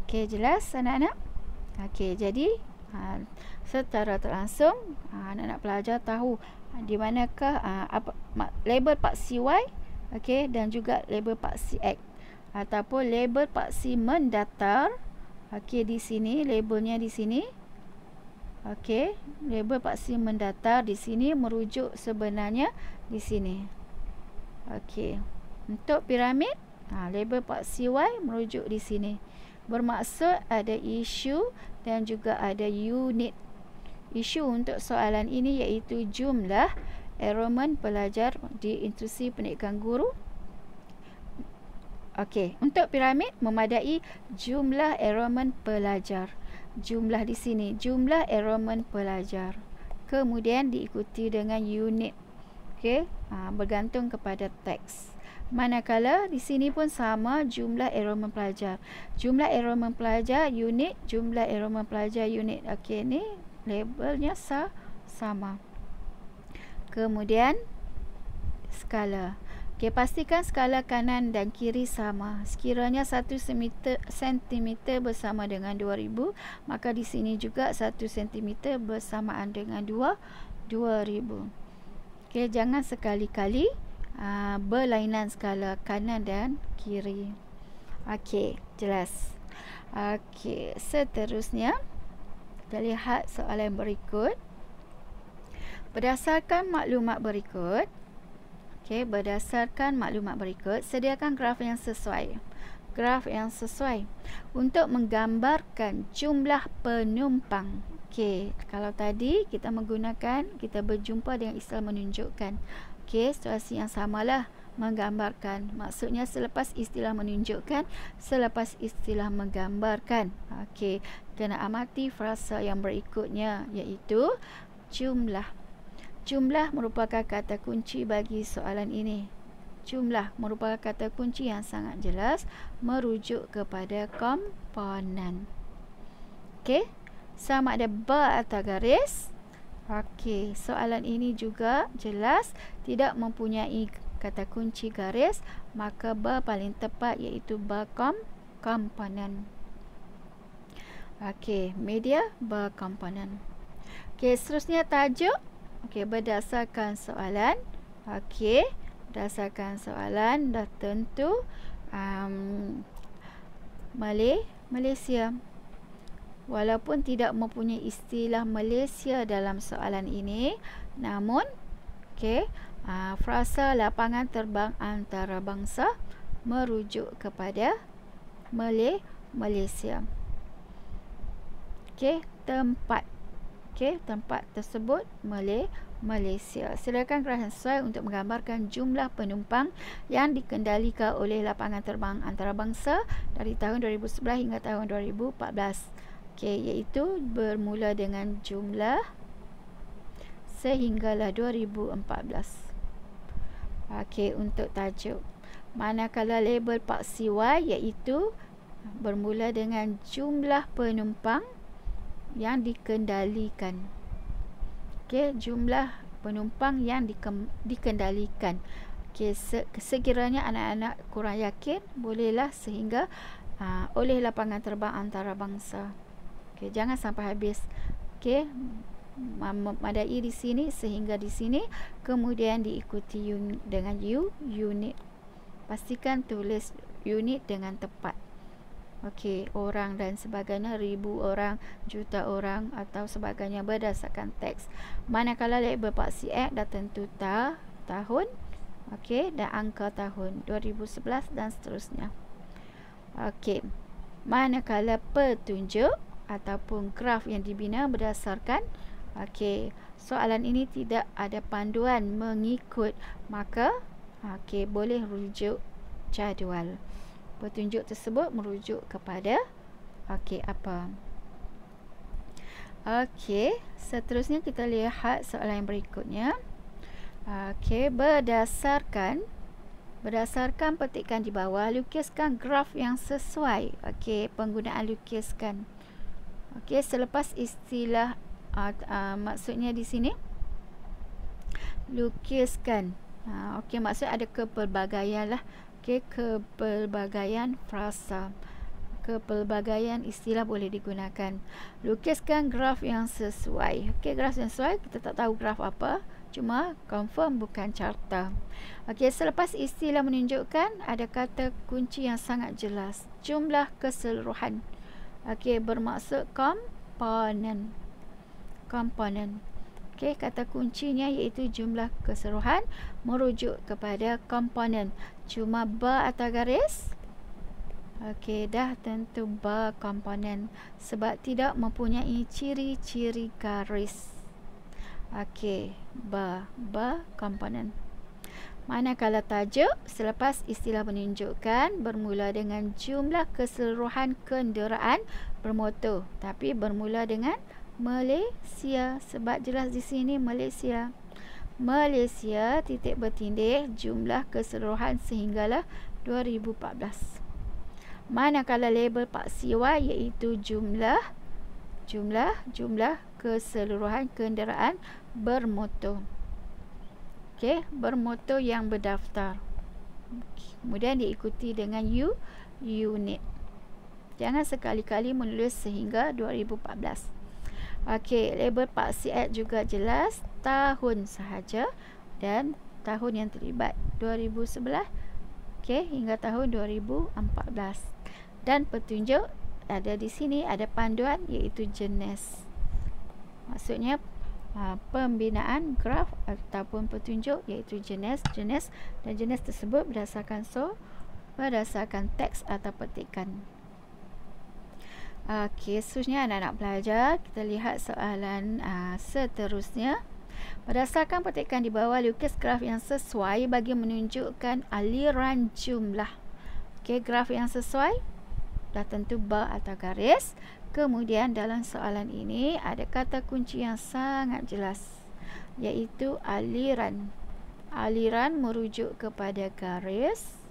Okey, jelas anak-anak? Okey, jadi secara terlangsung anak-anak pelajar tahu di manakah apa label paksi Y, okey, dan juga label paksi X ataupun label paksi mendatar. Okey, di sini labelnya di sini. Okey, label paksi mendatar di sini merujuk sebenarnya di sini. Okey, untuk piramid label paksi Y merujuk di sini. Bermaksud ada isu dan juga ada unit. Isu untuk soalan ini iaitu jumlah enrolment pelajar di institusi pendidikan guru. Okey, untuk piramid memadai jumlah enrolment pelajar. Jumlah di sini, jumlah enrolment pelajar. Kemudian diikuti dengan unit. Okey, bergantung kepada teks. Manakala di sini pun sama jumlah enrolment pelajar. Jumlah enrolment pelajar unit, jumlah enrolment pelajar unit. Okey, ni labelnya sama. Kemudian skala. Okey, pastikan skala kanan dan kiri sama. Sekiranya 1 cm bersama dengan 2000, maka di sini juga 1 cm bersamaan dengan 2000. Okey, jangan sekali-kali berlainan skala kanan dan kiri. Okey, jelas. Okey, seterusnya kita lihat soalan berikut. Berdasarkan maklumat berikut, sediakan graf yang sesuai. Graf yang sesuai untuk menggambarkan jumlah penumpang. Okey, kalau tadi kita berjumpa dengan istilah menunjukkan. Okey, situasi yang samalah, menggambarkan. Maksudnya selepas istilah menunjukkan, selepas istilah menggambarkan. Okey, kena amati frasa yang berikutnya iaitu jumlah. Jumlah merupakan kata kunci bagi soalan ini. Jumlah merupakan kata kunci yang sangat jelas merujuk kepada komponen. Okey, sama ada bar atau garis. Okey, soalan ini juga jelas tidak mempunyai kata kunci garis, maka bar paling tepat iaitu bar komponen. Okey, media bar komponen. Okey, seterusnya tajuk. Okey, berdasarkan soalan. Okey, berdasarkan soalan dah tentu Malaysia. Walaupun tidak mempunyai istilah Malaysia dalam soalan ini, namun frasa lapangan terbang antarabangsa merujuk kepada Malaysia. Okey, tempat. Okey, tempat tersebut Malaysia. Silakan graf yang sesuai untuk menggambarkan jumlah penumpang yang dikendalikan oleh lapangan terbang antarabangsa dari tahun 2011 hingga tahun 2014. Okey, iaitu bermula dengan jumlah sehinggalah 2014. Okey, untuk tajuk. Manakala label paksi Y iaitu bermula dengan jumlah penumpang yang dikendalikan. Okey, jumlah penumpang yang dikendalikan. Okey, sekiranya anak-anak kurang yakin, bolehlah sehingga oleh lapangan terbang antarabangsa. Okey, jangan sampai habis. Okey, memadai di sini sehingga di sini, kemudian diikuti dengan unit. Pastikan tulis unit dengan tepat. Okey, orang dan sebagainya, 1000 orang, juta orang atau sebagainya berdasarkan teks. Manakala label paksi X dah tentu tahun, okey, dan angka tahun 2011 dan seterusnya. Okey, manakala petunjuk ataupun graf yang dibina berdasarkan, okey, soalan ini tidak ada panduan mengikut, maka okey, boleh rujuk jadual. Petunjuk tersebut merujuk kepada apa? Okey, seterusnya kita lihat soalan yang berikutnya. Okey, berdasarkan petikan di bawah, lukiskan graf yang sesuai. Okey, penggunaan lukiskan. Okey, selepas istilah maksudnya di sini lukiskan. Okey, maksud ada kepelbagaian lah. Okey, kepelbagaian frasa. Kepelbagaian istilah boleh digunakan. Lukiskan graf yang sesuai. Okey, graf yang sesuai, kita tak tahu graf apa, cuma confirm bukan carta. Okey, selepas istilah menunjukkan, ada kata kunci yang sangat jelas. Jumlah keseluruhan. Okey, bermaksud komponen. Komponen. Okey, kata kuncinya iaitu jumlah keseluruhan merujuk kepada komponen. Cuma bar atau garis. Okey, dah tentu bar komponen sebab tidak mempunyai ciri-ciri garis. Okey, bar komponen. Manakala tajuk selepas istilah menunjukkan bermula dengan jumlah keseluruhan kenderaan bermotor, tapi bermula dengan Malaysia sebab jelas di sini Malaysia. Malaysia titik bertindih jumlah keseluruhan sehinggalah 2014. Manakala label paksi Y iaitu jumlah keseluruhan kenderaan bermotor. Okey, bermotor yang berdaftar. Kemudian diikuti dengan unit. Jangan sekali-kali menulis sehingga 2014. Okey, label paksi X juga jelas, tahun sahaja dan tahun yang terlibat 2011. Okey, hingga tahun 2014. Dan petunjuk ada di sini, ada panduan iaitu jenis. Maksudnya pembinaan graf ataupun petunjuk iaitu jenis dan jenis tersebut berdasarkan teks atau petikan. Okey, seterusnya anak-anak pelajar, kita lihat soalan seterusnya. Berdasarkan petikan di bawah, lukis graf yang sesuai bagi menunjukkan aliran jumlah. Okey, graf yang sesuai dah tentu bar atau garis. Kemudian dalam soalan ini ada kata kunci yang sangat jelas iaitu aliran. Aliran merujuk kepada garis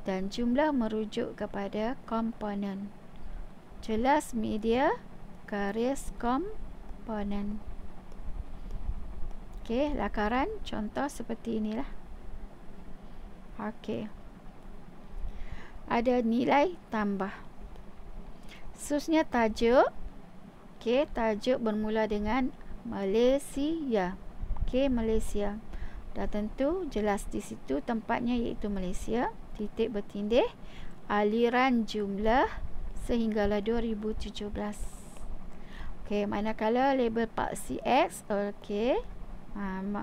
dan jumlah merujuk kepada komponen. Jelas media garis komponen. Okey, lakaran contoh seperti inilah. Okey. Ada nilai tambah. Seterusnya tajuk. Okey, tajuk bermula dengan Malaysia. Okey, Malaysia. Dah tentu jelas di situ tempatnya iaitu Malaysia. Titik bertindih. Aliran jumlah sehinggalah 2017. Okey, manakala label paksi X, okey.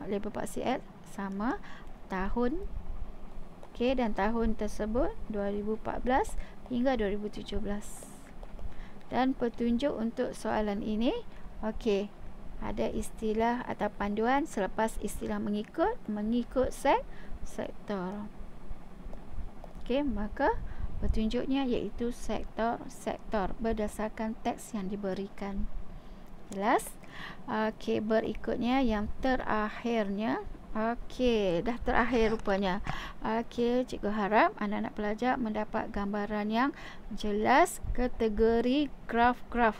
Label paksi X sama tahun. Okey, dan tahun tersebut 2014 hingga 2017. Dan petunjuk untuk soalan ini, okey, ada istilah atau panduan selepas istilah mengikut sektor. Okey, maka petunjuknya iaitu sektor berdasarkan teks yang diberikan. Jelas? Okey, berikutnya yang terakhirnya. Okey, dah terakhir rupanya. Okey, cikgu harap anak-anak pelajar mendapat gambaran yang jelas kategori graf-graf.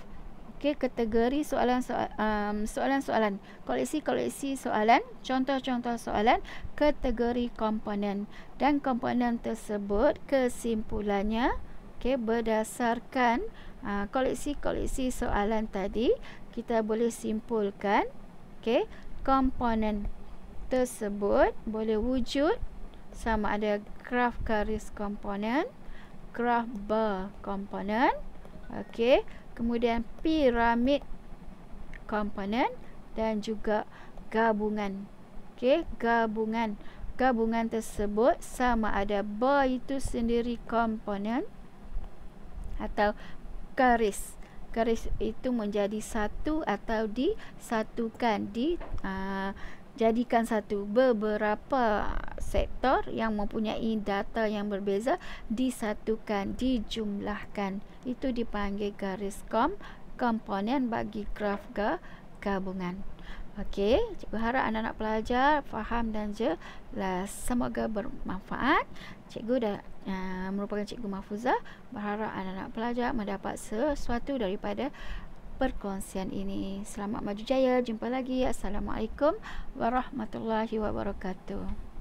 Okey, kategori soalan-soalan, koleksi-koleksi soalan, contoh-contoh soalan, kategori komponen. Dan komponen tersebut kesimpulannya, okey, berdasarkan koleksi-koleksi soalan tadi, kita boleh simpulkan, okey, komponen tersebut boleh wujud sama ada graf garis komponen, graf bar komponen, okey, kemudian piramid komponen dan juga gabungan. Okey, gabungan tersebut sama ada bar itu sendiri komponen atau garis itu menjadi satu atau disatukan, jadikan satu. Beberapa sektor yang mempunyai data yang berbeza disatukan, dijumlahkan. Itu dipanggil garis komponen bagi graf gabungan. Okey, cikgu harap anak-anak pelajar faham dan jelas. Semoga bermanfaat. Cikgu dah merupakan Cikgu Mahfuzah, berharap anak-anak pelajar mendapat sesuatu daripada perkongsian ini. Selamat maju jaya. Jumpa lagi. Assalamualaikum warahmatullahi wabarakatuh.